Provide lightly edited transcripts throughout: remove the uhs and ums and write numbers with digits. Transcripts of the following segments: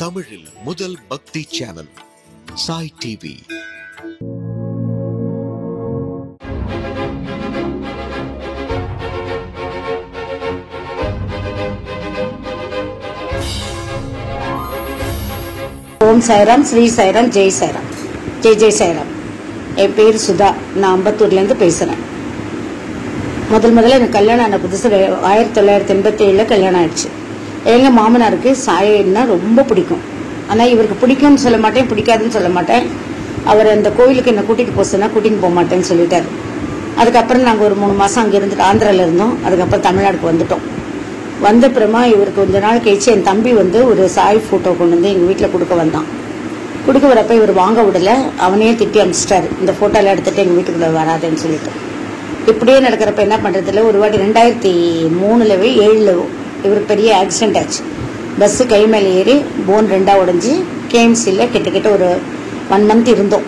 தமிழில் முதல் பக்தி சேனல் சாய் டிவி. ஓம் சாய்ராம், ஸ்ரீ சாய்ராம், ஜெய் சாய்ராம், ஜெய் ஜெய் சாய்ராம். என் பேர் சுதா. நான் அம்பத்தூர்லேருந்து பேசுகிறேன். முதல்ல எனக்கு கல்யாணம் ஆன புதுசு 1987 கல்யாணம் ஆயிடுச்சு. எங்கள் மாமனாருக்கு சாயன்னா ரொம்ப பிடிக்கும். ஆனால் இவருக்கு பிடிக்கும்னு சொல்ல மாட்டேன், பிடிக்காதுன்னு சொல்ல மாட்டேன். அவர் அந்த கோயிலுக்கு என்னை கூட்டிகிட்டு போக சொன்னால் கூட்டிகிட்டு போக மாட்டேன்னு சொல்லிட்டாரு. அதுக்கப்புறம் நாங்கள் ஒரு 3 மாதம் அங்கே இருந்துட்டு ஆந்திராவில் இருந்தோம். அதுக்கப்புறம் தமிழ்நாடுக்கு வந்துட்டோம். வந்தப்புறமா இவருக்கு கொஞ்ச நாள் கழிச்சு என் தம்பி ஒரு சாய் ஃபோட்டோ கொண்டு வந்து எங்கள் வீட்டில் கொடுக்க வந்தான். கொடுக்க வரப்போ இவர் வாங்க விடலை. அவனையே திட்டி அனுப்பிச்சிட்டாரு, இந்த ஃபோட்டோலாம் எடுத்துகிட்டு எங்கள் வீட்டுக்குள்ளே வராதுன்னு சொல்லிட்டு. இப்படியே நடக்கிறப்ப என்ன பண்ணுறதில்ல, ஒரு வாட்டி 2003 7 இவருக்கு பெரிய ஆக்சிடென்ட் ஆச்சு. பஸ்ஸு கை மேலே ஏறி போன் 2ஆக உடஞ்சி கேஎம்சியில் கிட்டத்தட்ட ஒரு 1 மந்த் இருந்தோம்.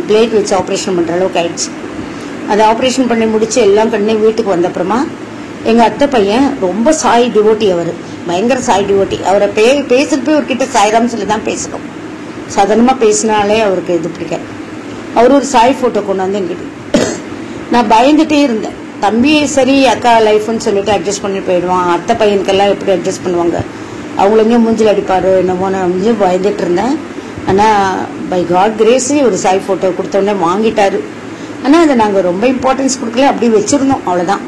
பிளேட் வச்சு ஆப்ரேஷன் பண்ணுற அளவுக்கு ஆயிடுச்சு. அதை ஆப்ரேஷன் பண்ணி முடிச்சு எல்லாம் பண்ணி வீட்டுக்கு வந்தப்புறமா எங்கள் அத்தை பையன் ரொம்ப சாய் டிவோட்டி. அவர் பயங்கர சாய் டிவோட்டி. அவரை பேசுறப்ப இவர்கிட்ட சாய்ராம் சொல்லி தான் பேசணும். சாதாரணமாக பேசினாலே அவருக்கு இது பிடிக்காது. அவர் ஒரு சாய் ஃபோட்டோ கொண்டு வந்து எங்கிட்ட நான் பயந்துட்டே இருந்தேன். தம்பி சரி அக்கா லைஃப்னு சொல்லிட்டு அட்ஜஸ்ட் பண்ணி போயிடுவான், அத்தை பையனுக்கெல்லாம் எப்படி அட்ஜஸ்ட் பண்ணுவாங்க, அவங்களுங்க மூஞ்சில் அடிப்பாரு என்னமோ, நான் பயந்துட்டு இருந்தேன். ஆனால் பை காட் கிரேஸ் ஒரு சாய் ஃபோட்டோ கொடுத்தோடனே வாங்கிட்டாரு. ஆனால் அதை நாங்கள் ரொம்ப இம்பார்ட்டன்ஸ் கொடுக்கல, அப்படி வச்சுருந்தோம், அவ்வளோதான்.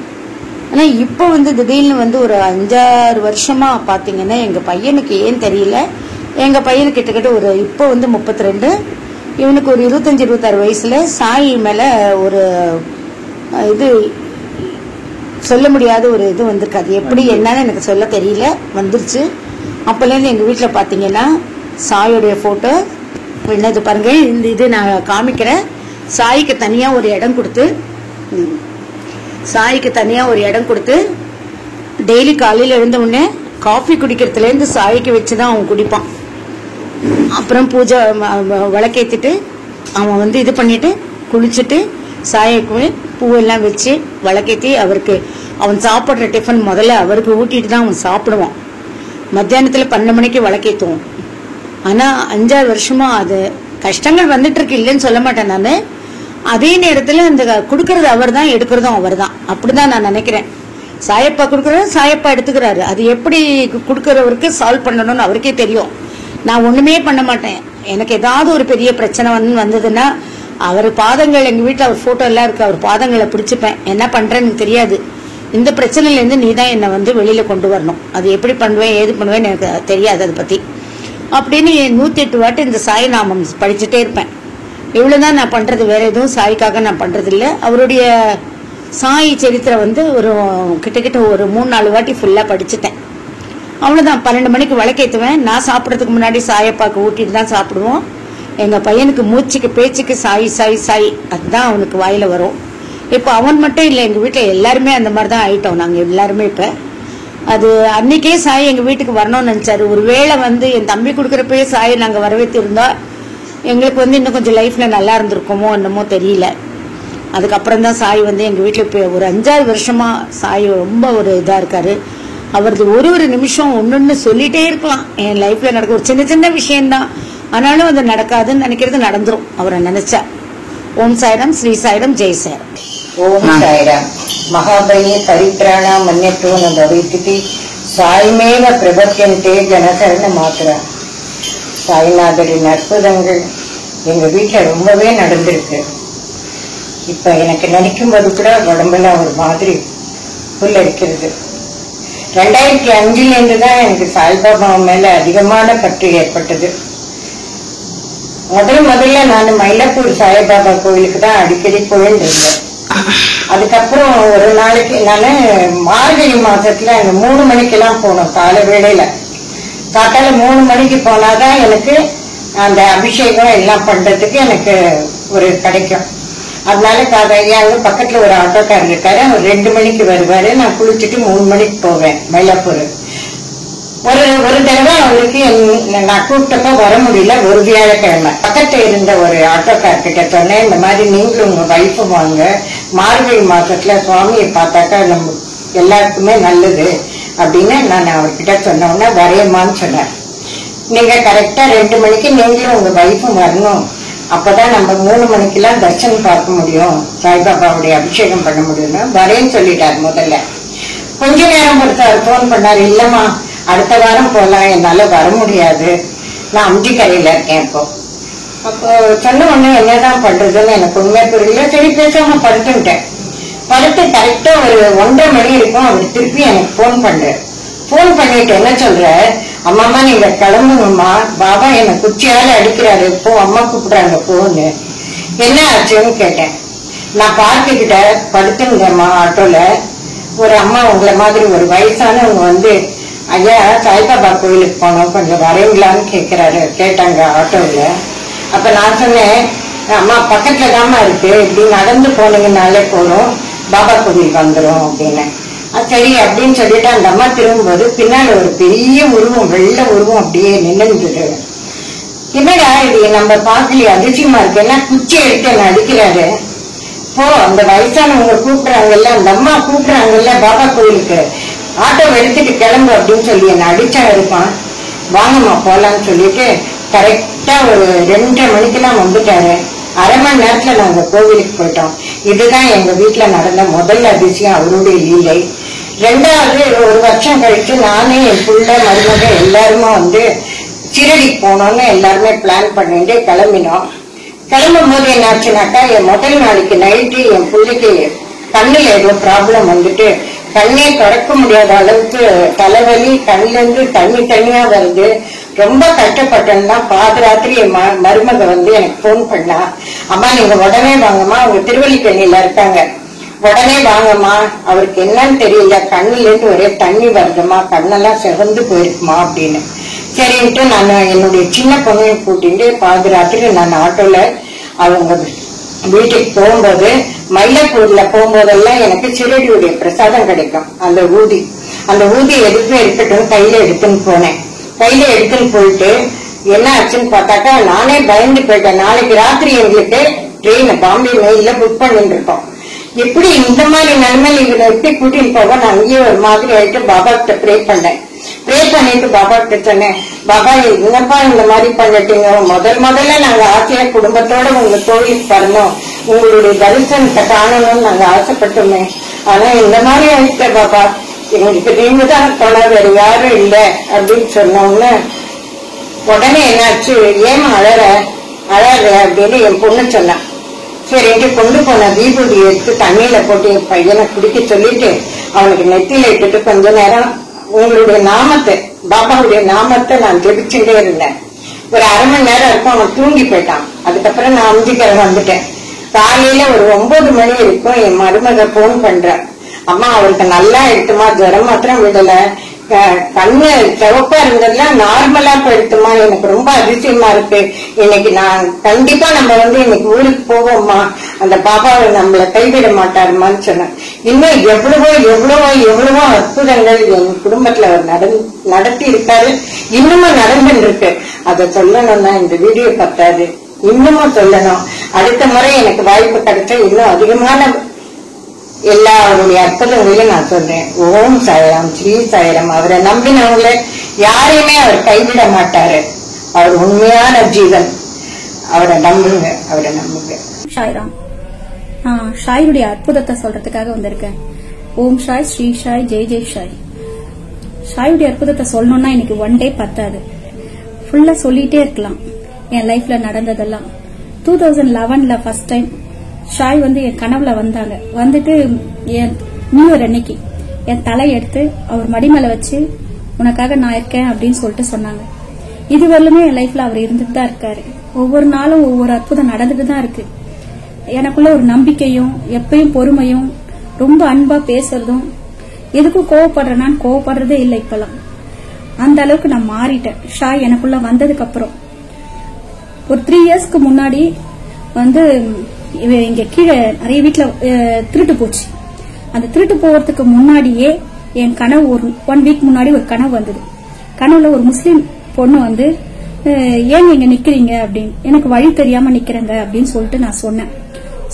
ஆனால் இப்போ திடீர்னு ஒரு 5-6 வருஷமா பார்த்தீங்கன்னா எங்கள் பையனுக்கு ஏன் தெரியல, எங்கள் பையனுக்கு கிட்டத்தட்ட இப்போ 32, இவனுக்கு ஒரு 25-26 வயசுல சாய் மேலே ஒரு இது சொல்ல முடியாத ஒரு இது வந்திருக்கு. அது எப்படி என்னன்னு எனக்கு சொல்ல தெரியல, வந்துருச்சு. அப்போலேருந்து எங்கள் வீட்டில் பார்த்தீங்கன்னா சாயோடைய ஃபோட்டோ என்னது பாருங்க, இந்த இது நான் காமிக்கிறேன். சாய்க்கு தனியாக ஒரு இடம் கொடுத்து டெய்லி காலையில் எழுந்த உடனே காஃபி குடிக்கிறதுலேருந்து சாய்க்கு வச்சு தான் அவன் குடிப்பான். அப்புறம் பூஜை விளக்கேற்றிட்டு அவன் இது பண்ணிட்டு குளிச்சுட்டு சாயக்கு பூவெல்லாம் வச்சு விளக்கேற்றி அவருக்கு அவன் சாப்பிட்ற டிஃபன் முதல்ல அவருக்கு ஊட்டிட்டு தான் அவன் சாப்பிடுவான். மத்தியானத்தில் 12 மணிக்கு விளக்கேற்றுவோம். ஆனால் 5-6 வருஷமா அது கஷ்டங்கள் வந்துட்டு இருக்கு, இல்லைன்னு சொல்ல மாட்டேன் நான். அதே நேரத்தில் இந்த கொடுக்கறது அவர் தான், எடுக்கிறதும் அவர் தான், அப்படிதான் நான் நினைக்கிறேன். சாயப்பா கொடுக்கறது சாயப்பா எடுத்துக்கிறாரு. அது எப்படி கொடுக்கறவருக்கு சால்வ் பண்ணணும்னு அவருக்கே தெரியும். நான் ஒண்ணுமே பண்ண மாட்டேன். எனக்கு ஏதாவது ஒரு பெரிய பிரச்சனை வந்ததுன்னா அவர் பாதங்கள், எங்க வீட்டில் அவர் போட்டோ எல்லாம் இருக்கு, அவர் பாதங்களை பிடிச்சிப்பேன். என்ன பண்றேன்னு தெரியாது. இந்த பிரச்சனையிலேருந்து நீ தான் என்னை வெளியில கொண்டு வரணும். அது எப்படி பண்ணுவேன் ஏது பண்ணுவேன்னு எனக்கு தெரியாது அதை பத்தி. அப்படின்னு 108 வாட்டி இந்த சாய் நாமம் படிச்சுட்டே இருப்பேன். இவ்வளவுதான் நான் பண்றது, வேற எதுவும் சாய்க்காக நான் பண்றது இல்லை. அவருடைய சாய் சரித்திரம் ஒரு கிட்டத்தட்ட ஒரு 3-4 வாட்டி ஃபுல்லா படிச்சுட்டேன். அவ்வளவுதான். 12 மணிக்கு விளக்கேற்றுவேன். நான் சாப்பிட்றதுக்கு முன்னாடி சாயப்பாக்கு ஊட்டிட்டு தான் சாப்பிடுவோம். எங்க பையனுக்கு மூச்சுக்கு பேச்சுக்கு சாய் சாய் சாய், அதுதான் அவனுக்கு வாயில வரும். இப்போ அவன் மட்டும் இல்லை, எங்க வீட்டில் எல்லாருமே அந்த மாதிரி தான் ஆயிட்டோம் நாங்க எல்லாருமே. இப்ப அது அன்னைக்கே சாய் எங்க வீட்டுக்கு வரணும்னு நினைச்சாரு. ஒருவேளை என் தம்பி கொடுக்குறப்பயே சாயை நாங்க வரவேற்றிருந்தா எங்களுக்கு இன்னும் கொஞ்சம் லைஃப்ல நல்லா இருந்திருக்குமோ என்னமோ தெரியல. அதுக்கப்புறம் தான் சாய் எங்க வீட்டுல இப்போ ஒரு 5-6 வருஷமா சாய் ரொம்ப ஒரு இதா இருக்காரு. அவரது ஒரு நிமிஷம் ஒன்னொன்னு சொல்லிட்டே இருக்கலாம். என் லைஃப்ல நடக்க ஒரு சின்ன விஷயம்தான், ஆனாலும் அது நடக்காதுன்னு நினைக்கிறது நடந்துரும் அவரை நினைச்சா. ஓம் சாய்ராம், ஸ்ரீ சாய்ராம், ஜெய் சாய்ராம். ஓம் சாய்ராம். மகாபலிய பரித்ராண மன்யத்துவ பவித்திதி சாய்மேவ பிரபத்தியந்தே ஜனசரண மாத்திரா. சாய்நாதரின் அற்புதங்கள் எங்க வீட்டுல ரொம்பவே நடந்திருக்கு. இப்ப எனக்கு நினைக்கும் போது கூட உடம்பெல்லாம் ஒரு மாதிரி புல்லரிக்கிறது. 2005 தான் எனக்கு சாய்பாபா மேல அதிகமான பற்று ஏற்பட்டது. முதல்ல நான் மயிலாப்பூர் சாய்பாபா கோயிலுக்கு தான் அடிக்கடி போயிட்டு இருந்தேன். அதுக்கப்புறம் ஒரு நாளைக்கு நானு மார்கழி மாசத்துல 3 மணிக்கெல்லாம் போனோம். கால வேளையில காத்தால 3 மணிக்கு போனாதான் எனக்கு அந்த அபிஷேகம் எல்லாம் பண்றதுக்கு எனக்கு ஒரு கிடைக்கும். அதனால பக்கத்துல ஒரு ஆட்டோக்காரர் இருக்காரு, அவர் 2 மணிக்கு வருவாரு. நான் குளிச்சுட்டு 3 மணிக்கு போவேன் மயிலாப்பூர். ஒரு தடவை அவருக்கு நான் கூப்பிட்டப்ப வர முடியல. ஒரு வியாழக்கிழமை பக்கத்துல இருந்த ஒரு ஆட்டோக்கார் கிட்ட சொன்னேன், இந்த மாதிரி நீங்களும் உங்க வைஃபும் வாங்க, மார்கழி மாசத்துல சுவாமியை பார்த்தாக்கா நம்ம எல்லாருக்குமே நல்லது அப்படின்னு நான் அவர்கிட்ட சொன்னோம்னா வரையமான்னு சொன்னேன். நீங்க கரெக்டா 2 மணிக்கு நீங்களும் உங்க வைஃபும் வரணும், அப்பதான் நம்ம 3 மணிக்கெல்லாம் தர்ஷன் பார்க்க முடியும், சாய்பாபாவுடைய அபிஷேகம் பண்ண முடியும்னு வரேன்னு சொல்லிட்டாரு. முதல்ல கொஞ்ச நேரம் பொறுத்தாரு, போன் பண்ணாரு, இல்லம்மா அடுத்த வாரம் போலாம், என்னால வர முடியாது, நான் அம்ஜிக்கரையில இருக்கேன். அப்போ சொன்ன உடனே என்னதான் பண்றதுன்னு எனக்கு உண்மை புரியல. சரி பேசாம படுத்துட்டேன். படுத்து கரெக்டா ஒரு 1:30 மணி இருக்கும். அவர் திருப்பி எனக்கு போன் பண்றாரு. போன் பண்ணிட்டு என்ன சொல்ற, அம்மாமா நீங்க கிளம்புங்கம்மா, பாபா என்ன குச்சியால அடிக்கிறாரு, போ அம்மா கூப்பிடுறாங்க போன்னு. என்ன ஆச்சுன்னு கேட்டேன். நான் பார்த்துக்கிட்ட படுத்துங்கம்மா, ஆட்டோல ஒரு அம்மா உங்களை மாதிரி ஒரு வயசானவங்க வந்து, ஐயா சாய்பாபா கோயிலுக்கு போனோம், கொஞ்சம் வரீங்களான்னு கேட்டாங்க ஆட்டோல. அப்ப நான் சொன்னேன், அம்மா பக்கத்துல தாமா இருக்கு, இப்படி நடந்து போனீங்கன்னாலே போறோம், பாபா கோவில் வந்துடும் அப்படின்னு. சரி அப்படின்னு சொல்லிட்டு அந்த அம்மா திரும்பும்போது பின்னால ஒரு பெரிய உருவம், வெள்ளை உருவம் அப்படியே நின்னுது. என்னடா இது நம்ம பார்க்கலையே, அதிசயமா இருக்கு, என்ன குச்சி எடுத்து என்ன அடிக்கிறாரு. போ அந்த வயசானவங்க கூப்பிடுறாங்கல்ல, அந்த அம்மா கூப்பிடுறாங்கல்ல பாபா கோயிலுக்கு, ஆட்டோ எடுத்துட்டு கிளம்பு அப்படின்னு சொல்லி என்ன அடிச்சா இருப்பான். வாங்கம்மா போலான்னு சொல்லிட்டு கரெக்டா ஒரு 2:30 மணிக்கெல்லாம் வந்துட்டாரு. அரை மணி நேரத்துல நாங்க கோவிலுக்கு போயிட்டோம். இதுதான் எங்க வீட்டுல நடந்த முதல் அதிசயம், அவருடைய லீலை. 2வது, ஒரு வருஷம் கழிச்சு நானே என் புள்ள மருமக எல்லாருமே வந்து சிரடிக்கு போனோம்னு எல்லாருமே பிளான் பண்ணிட்டு கிளம்பினோம். கிளம்பும் போது என்னாச்சுனாக்கா, என் முதல் நாளைக்கு நைட்டு என் பிள்ளைக்கு கண்ணுல ஏதோ ப்ராப்ளம் வந்துட்டு கண்ணே திறக்க முடியாத அளவுக்கு தலைவலி, கண்ணுல இருந்து தண்ணியா வருது, ரொம்ப கஷ்டப்பட்டேன்னா பாதராத்திரி என் மருமக வந்து எனக்கு போன் பண்ணா, அம்மா நீங்க உடனே வாங்கம்மா, அவங்க திருவல்லிக்கேணியில இருக்காங்க, உடனே வாங்கம்மா, அவருக்கு என்னன்னு தெரியல, கண்ணுல இருந்து ஒரே தண்ணி வருதுமா, கண்ணெல்லாம் செவந்து போயிருக்குமா அப்படின்னு. சரின்ட்டு நான் என்னுடைய சின்ன பொண்ணையும் கூட்டிட்டு பாதராத்திரி நான் ஆட்டோல அவங்க வீட்டுக்கு போகும்போது, மயிலாப்பூர்ல போகும்போதெல்லாம் எனக்கு சிரடியுடைய பிரசாதம் கிடைக்கும், அந்த ஊதி எதுக்கும் இருக்கட்டும் கையில எடுத்துன்னு போனேன். கையில எடுத்துன்னு போயிட்டு என்ன ஆச்சுன்னு பார்த்தாக்கா, நானே பயந்து போயிட்டேன். நாளைக்கு ராத்திரி எங்களுக்கு ட்ரெயின் பாம்பே மெயில புக் பண்ணிட்டு இருக்கோம். எப்படி இந்த மாதிரி நிலைமையில இவரை எப்படி கூட்டின்னு போக, நான் அங்கேயே ஒரு மாதிரி ஆயிட்டு பாபா கிட்ட ப்ரே பண்ணேன். ப்ரே பண்ணிட்டு பாபா கிட்ட சொன்னேன், பாபா என்னப்பா இந்த மாதிரி பண்ணிட்டீங்க, முதல்ல நாங்க ஆசையா குடும்பத்தோட உங்க கோவிலுக்கு வரணும், உங்களுடைய தரிசனத்தை காணணும்னு நாங்க ஆசைப்பட்டோமே, ஆனா இந்த மாதிரி ஆயிட்ட பாபா, எங்களுக்கு நீங்க தான் தொலை, வேற யாரும் இல்ல அப்படின்னு சொன்னோம்னு. உடனே என்னாச்சு, ஏமா அழற அப்படின்னு என் பொண்ணு சொன்னான். சரின்ட்டு கொண்டு போன விபூதி எடுத்து தண்ணியில போட்டு என் பையனை குடிக்க சொல்லிட்டு அவனுக்கு நெத்தியில இட்டுட்டு கொஞ்ச நேரம் உங்களுடைய நாமத்தை, பாபாவுடைய நாமத்தை நான் ஜெபிச்சுட்டே இருந்தேன். ஒரு அரை மணி நேரம் இருக்கும், அவன் தூங்கி போயிட்டான். அதுக்கப்புறம் நான் அம்ஜிக்கரை வந்துட்டேன். காலையில ஒரு 9 மணி இருக்கும் என் மருமக போன் பண்றேன், அம்மா அவருக்கு நல்லா எடுத்துமா, ஜுரம் மாத்திரம் விடல, கண்ணு சிவப்பா இருந்ததுலாம் நார்மலா போயிடுத்துமா, எனக்கு ரொம்ப அதிசயமா இருக்கு, இன்னைக்கு நான் கண்டிப்பா நம்ம வந்து இன்னைக்கு ஊருக்கு போவோம்மா, அந்த பாபாவை நம்மள கைவிட மாட்டாருமான்னு சொன்னேன். இன்னும் எவ்வளவோ அற்புதங்கள் என் குடும்பத்துல நடத்தி இருக்காரு, இன்னமும் நடந்துட்டு இருக்கு. அதை சொல்லணும்னா இந்த வீடியோ பத்தாது, இன்னமும் சொல்லணும். அடுத்த முறை எனக்கு வாய்ப்பு கிடைச்சா இன்னும் அதிகமான எல்லாருடைய அற்புதங்களையும் நான் சொல்றேன். ஓம் சாய்ராம், ஸ்ரீ சாய்ராம். அவரை நம்பினவங்கள யாரையுமே அவர் கைவிட மாட்டாரு, அவர் உண்மையான ஜீவன். அவரை நம்புங்க. சாய்ராம், ஷாயுடைய அற்புதத்தை சொல்றதுக்காக வந்திருக்கேன். ஓம் ஷாய், ஸ்ரீ ஷாய், ஜெய் ஜெய் ஷாய். ஷாயுடைய அற்புதத்தை சொல்லணும்னா எனக்கு 1 டே பத்தாது, ஃபுல்லா சொல்லிட்டே இருக்கலாம். என் லைஃப்ல நடந்ததெல்லாம் 2011ல ஃபர்ஸ்ட் டைம் ஷாய் வந்து என் கனவுல வந்தாங்க. வந்துட்டு என் நியூ இயர் அன்னைக்கு என் தலை எடுத்து அவர் மடி மேல வச்சு உனக்காக நான் இருக்கேன் அப்படின்னு சொல்லிட்டு சொன்னாங்க. இதுவரையிலுமே என் லைஃப்ல அவர் இருந்துட்டு தான் இருக்காரு. ஒவ்வொரு நாளும் ஒவ்வொரு அற்புதம் நடந்துட்டு தான் இருக்கு. எனக்குள்ள ஒரு நம்பிக்கையும் எப்பயும் பொறுமையும், ரொம்ப அன்பா பேசுறதும், எதுக்கும் கோவப்படுறேன்னு கோவப்படுறதே இல்லை இப்பெல்லாம். அந்த அளவுக்கு நான் மாறிட்டேன் ஷாய் எனக்குள்ள வந்ததுக்கு அப்புறம். ஒரு 3 இயர்ஸ்க்கு முன்னாடி வந்து இங்க கீழே நிறைய வீட்டுல திருட்டு போச்சு. அந்த திருட்டு போறதுக்கு முன்னாடியே என் கனவு ஒரு 1 வீக் முன்னாடி ஒரு கனவு வந்தது. கனவுல ஒரு முஸ்லீம் பொண்ணு வந்து, ஏன் நீங்க நிக்கிறீங்க அப்படின்னு, எனக்கு வழி தெரியாம நிக்கிறேங்க அப்படின்னு சொல்லிட்டு நான் சொன்னேன்.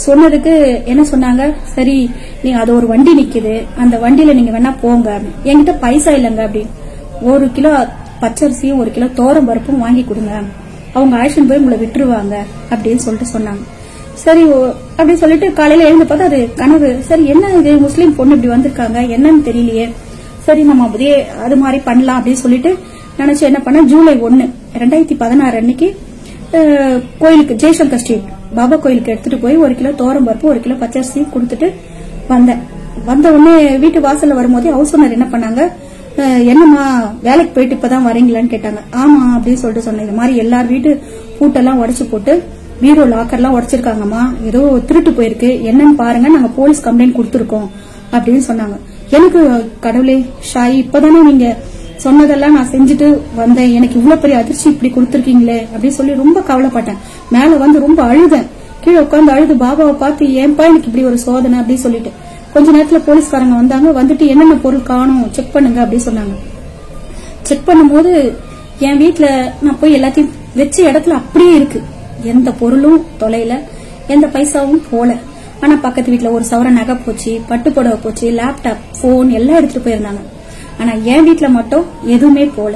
சொன்னதுக்கு என்ன சொன்னாங்க, சரி நீங்க அது ஒரு வண்டி நிக்குது, அந்த வண்டியில நீங்க வேணா போங்க. என்கிட்ட பைசா இல்லைங்க அப்படின்னு. 1 கிலோ பச்சரிசியும் 1 கிலோ தோரம் பருப்பும் வாங்கி கொடுங்க, அவங்க ஆயிஷன் போய் உங்களை விட்டுருவாங்க அப்படின்னு சொல்லிட்டு சொன்னாங்க. சரி அப்படின்னு சொல்லிட்டு காலையில எழுந்து பார்த்தா அது கனவு. சரி என்ன இது, முஸ்லீம் பொண்ணு இப்படி வந்திருக்காங்க, என்னன்னு தெரியலையே, சரி நம்ம அப்படியே அது மாதிரி பண்ணலாம் அப்படின்னு சொல்லிட்டு நினைச்சு என்ன பண்ண, ஜூலை 1, 2016 அன்னைக்கு கோயிலுக்கு ஜெய்சங்கர் ஸ்ட்ரீட் பாபா கோயிலுக்கு எடுத்துட்டு போய் 1 கிலோ தோரம் பருப்பு 1 கிலோ பச்சரிசி கொடுத்துட்டு வந்தேன். வந்த உடனே வீட்டு வாசல்ல வரும்போதே ஹவுஸ் ஓனர் என்ன பண்ணாங்க, என்னம்மா வேலைக்கு போயிட்டு இப்பதான் வரீங்களான்னு கேட்டாங்க. ஆமா அப்படின்னு சொல்லிட்டு சொன்னேன். இது மாதிரி எல்லார் வீட்டு பூட்டெல்லாம் உடைச்சு போட்டு பீரோ லாக்கர்லாம் உடைச்சிருக்காங்கம்மா, ஏதோ திருட்டு போயிருக்கு, என்னன்னு பாருங்க, நாங்க போலீஸ் கம்ப்ளைண்ட் கொடுத்துருக்கோம் அப்படின்னு சொன்னாங்க. எனக்கு கடவுளே ஷாயி, இப்பதானே நீங்க சொன்னதெல்லாம் நான் செஞ்சுட்டு வந்தேன், எனக்கு இவ்வளவு பெரிய அதிர்ச்சி இப்படி கொடுத்துருக்கீங்களே அப்படின்னு சொல்லி ரொம்ப கவலைப்பட்டேன். மேல வந்து ரொம்ப அழுதேன், கீழே உட்காந்து அழுது பாபாவை பார்த்து, ஏன்பா எனக்கு இப்படி ஒரு சோதனை அப்படின்னு சொல்லிட்டு. கொஞ்ச நேரத்துல போலீஸ்காரங்க வந்தாங்க, வந்துட்டு என்னென்ன பொருள் காணும் செக் பண்ணுங்க அப்படின்னு சொன்னாங்க. செக் பண்ணும்போது என் வீட்டுல நான் போய் எல்லாத்தையும் வச்ச இடத்துல அப்படியே இருக்கு, எந்த பொருளும் தொலைல, எந்த பைசாவும் போல. ஆனா பக்கத்து வீட்டுல ஒரு சவர நகை போச்சு, பட்டு புடவை போச்சு, லேப்டாப், போன் எல்லாம் எடுத்துட்டு போயிருந்தாங்க. ஆனா என் வீட்டுல மட்டும் எதுவுமே போல.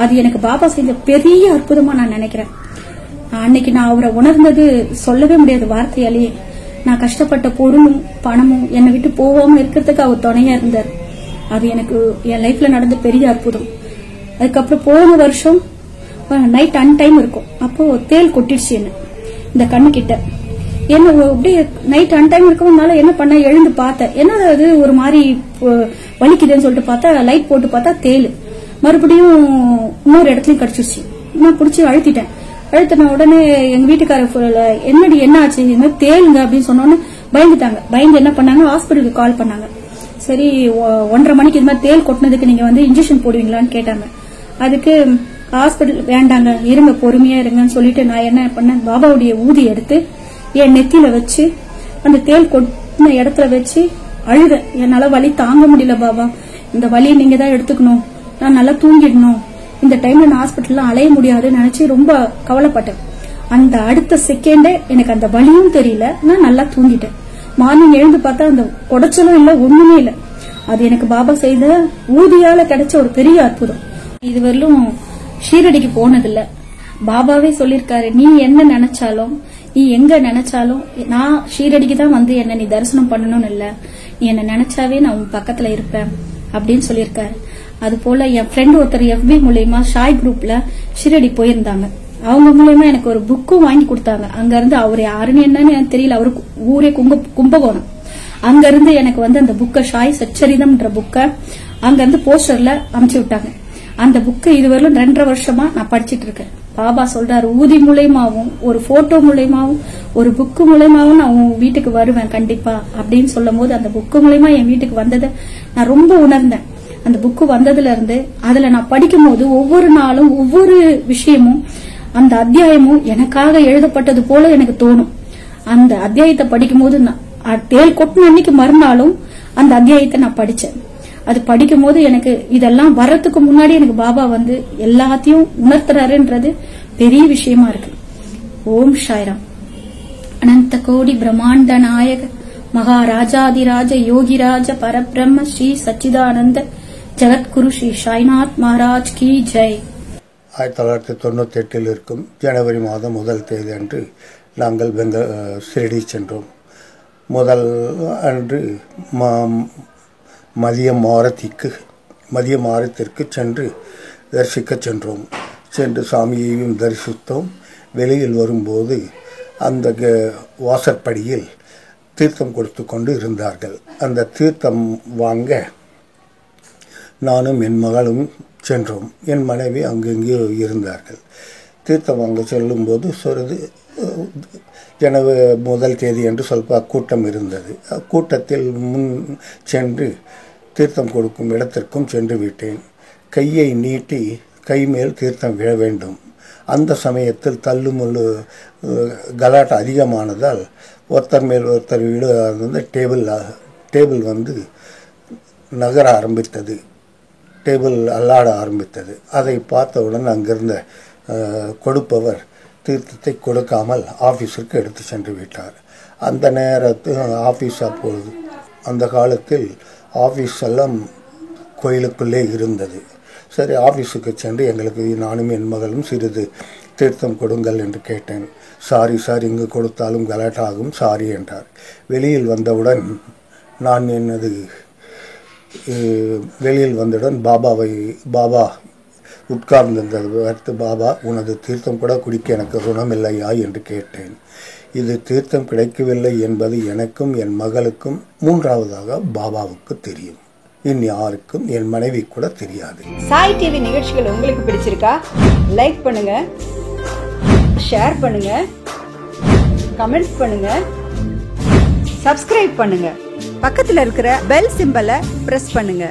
அது எனக்கு பாபா செஞ்ச பெரிய அற்புதமா நான் நினைக்கிறேன். அன்னைக்கு நான் அவரை உணர்ந்தது சொல்லவே முடியாது வார்த்தையாலேயே. நான் கஷ்டப்பட்ட பொருளும் பணமும் என்னை விட்டு போகாம இருக்கிறதுக்கு அவர் துணையா இருந்தார். அது எனக்கு என் லைஃப்ல நடந்த பெரிய அற்புதம். அதுக்கப்புறம் போன வருஷம் நைட் அன்டைம் இருக்கும், அப்போ தேல் கொட்டிடுச்சு என்ன இந்த கண்ணு கிட்ட. என்ன அப்படியே நைட் அன்டைம் இருக்கனால என்ன பண்ண, எழுந்து பார்த்தேன், என்ன அது ஒரு மாதிரி வலிக்குதுன்னு சொல்லிட்டு பார்த்தா, லைட் போட்டு பார்த்தா தேல் மறுபடியும் இன்னொரு இடத்துலயும் கடிச்சிருச்சு. நான் பிடிச்சி அழுத்திட்டேன். அழுத்தின உடனே எங்க வீட்டுக்கார என்னடி என்ன ஆச்சு, இது மாதிரி தேலுங்க அப்படின்னு சொன்னோன்னு பயந்துட்டாங்க. பயந்து என்ன பண்ணாங்க, ஹாஸ்பிட்டலுக்கு கால் பண்ணாங்க. சரி 1:30 மணிக்கு இது மாதிரி தேல் கொட்டினதுக்கு நீங்க வந்து இன்ஜெக்ஷன் போடுவீங்களான்னு கேட்டாங்க. அதுக்கு ஹாஸ்பிட்டல் வேண்டாங்க, இருங்க பொறுமையா இருங்கன்னு சொல்லிட்டு நான் என்ன பண்ணேன், பாபாவுடைய ஊதி எடுத்து என் நெத்தியில வச்சு அந்த தேல் கொட்டின இடத்துல வச்சு அழுத. என்னால வலி தாங்க முடியல பாபா, இந்த வலியை நீங்க தான் எடுத்துக்கணும், நான் நல்லா தூங்கிடணும், இந்த டைம்ல நான் ஹாஸ்பிட்டல்ல அலைய முடியாதுன்னு நினைச்சு ரொம்ப கவலைப்பட்டேன். அந்த அடுத்த செகண்டே எனக்கு அந்த வலியும் தெரியல, நான் நல்லா தூங்கிட்டேன். மார்னிங் எழுந்து பார்த்தா அந்த உடைச்சலும் இல்ல, ஒண்ணுமே இல்ல. அது எனக்கு பாபா செய்த ஊதியால கிடைச்ச ஒரு பெரிய அற்புதம். இதுவரையிலும் ஷீரடிக்கு போனதில்ல. பாபாவே சொல்லிருக்காரு, நீ என்ன நினைச்சாலும், நீ எங்க நினைச்சாலும், நான் ஷீரடிக்கு தான் வந்து என்ன நீ தரிசனம் பண்ணணும்னு இல்ல, நீ என்ன நினைச்சாவே நான் உன் பக்கத்துல இருப்பேன் அப்படின்னு சொல்லியிருக்காரு. அது போல என் ஃப்ரெண்ட் ஒருத்தர் FB மூலமா ஷாய் குரூப்ல ஷீரடி போயிருந்தாங்க. அவங்க மூலமா எனக்கு ஒரு புக்கும் வாங்கி கொடுத்தாங்க. அங்க இருந்து அவர் யாருன்னு என்னன்னு எனக்கு தெரியல, அவரு ஊரே கும்பகோணம். அங்க இருந்து எனக்கு வந்து அந்த புக்கை, ஷாய் சச்சரிதம்ன்ற புக்கை அங்க இருந்து போஸ்டர்ல அனுப்பிச்சு விட்டாங்க. அந்த புக்கை இதுவரையிலும் 2.5 வருஷமா நான் படிச்சிட்டு இருக்கேன். பாபா சொல்றாரு, ஊதி மூலயமாவும், ஒரு போட்டோ மூலயமாவும், ஒரு புக்கு மூலயமாவும் நான் உன் வீட்டுக்கு வருவேன் கண்டிப்பா அப்படின்னு சொல்லும் போது, அந்த புக்கு மூலயமா என் வீட்டுக்கு வந்ததை நான் ரொம்ப உணர்ந்தேன். அந்த புக்கு வந்ததுல இருந்து அதுல நான் படிக்கும் போது ஒவ்வொரு நாளும் ஒவ்வொரு விஷயமும், அந்த அத்தியாயமும் எனக்காக எழுதப்பட்டது போல எனக்கு தோணும். அந்த அத்தியாயத்தை படிக்கும் போது தேல் கொட்டின அன்னைக்கு மறுநாளும் அந்த அத்தியாயத்தை நான் படிச்சேன். அது படிக்கும் போது எனக்கு இதெல்லாம் வர்றதுக்கு முன்னாடி எனக்கு பாபா வந்து எல்லாத்தையும் உணர்த்துறாருன்றது பெரிய விஷயமா இருக்கு. ஓம் சாய்ராம். அனந்த கோடி பிரம்மாண்ட நாயக மகாராஜாதிராஜ யோகிராஜ பரபிரம்ம ஸ்ரீ சச்சிதானந்த ஜெகத்குரு ஸ்ரீ சாய்நாத் மகாராஜ் கி ஜெய். 1998 இருக்கும் ஜனவரி மாதம் 1 தேதி அன்று நாங்கள் ஷிரடி சென்றோம். முதல் அன்று மதிய மாரத்திற்கு சென்று தரிசிக்க சென்றோம். சென்று சாமியையும் தரிசித்தோம். வெளியில் வரும்போது அந்த வாசற்படியில் தீர்த்தம் கொடுத்து கொண்டு இருந்தார்கள். அந்த தீர்த்தம் வாங்க நானும் என் மகளும் சென்றோம். என் மனைவி அங்கெங்கேயோ இருந்தார்கள். தீர்த்தம் வாங்க செல்லும்போது ஜனவரி 1 தேதி என்று சொல்ல கூட்டம் இருந்தது. கூட்டத்தில் முன் சென்று தீர்த்தம் கொடுக்கும் இடத்திற்கும் சென்று விட்டேன். கையை நீட்டி கை மேல் தீர்த்தம் விழ வேண்டும். அந்த சமயத்தில் தள்ளுமுள்ளு கலாட்டா அதிகமானதால் ஒருத்தர் மேல் ஒருத்தர் விட டேபிள் வந்து நகர ஆரம்பித்தது. டேபிள் அல்லாட ஆரம்பித்தது. அதை பார்த்தவுடன் அங்கிருந்த கொடுப்பவர் தீர்த்தத்தை கொடுக்காமல் ஆஃபீஸிற்கு எடுத்து சென்று விட்டார். அந்த நேரத்தில் ஆஃபீஸ், அப்பொழுது அந்த காலத்தில் ஆஃபீஸ் எல்லாம் கோயிலுக்குள்ளே இருந்தது. சரி, ஆஃபீஸுக்கு சென்று எங்களுக்கு நானும் என் மகளும் சிறிது தீர்த்தம் கொடுங்கள் என்று கேட்டேன். சாரி சார், இங்கு கொடுத்தாலும் கலாட்டாகும், சாரி என்றார். வெளியில் வந்தவுடன் பாபா உட்கார்ந்திருந்தது. பாபா, உனது தீர்த்தம் கூட குடிக்க எனக்கு குணமில்லையா என்று கேட்டேன். இது தீர்த்தம் கிடைக்கவில்லை என்பது எனக்கும் என் மகளுக்கும் மூன்றாவதாக பாபாவுக்கு தெரியும். இனி யாருக்கும், என் மனைவி கூட தெரியாது. சாய் டிவி நிகழ்ச்சிகள் உங்களுக்கு பிடிச்சிருக்கா? லைக் பண்ணுங்க, ஷேர் பண்ணுங்க, கமெண்ட்ஸ் பண்ணுங்க, சப்ஸ்கிரைப் பண்ணுங்க. பக்கத்துல இருக்கிற பெல் சிம்பலை பிரஸ் பண்ணுங்க.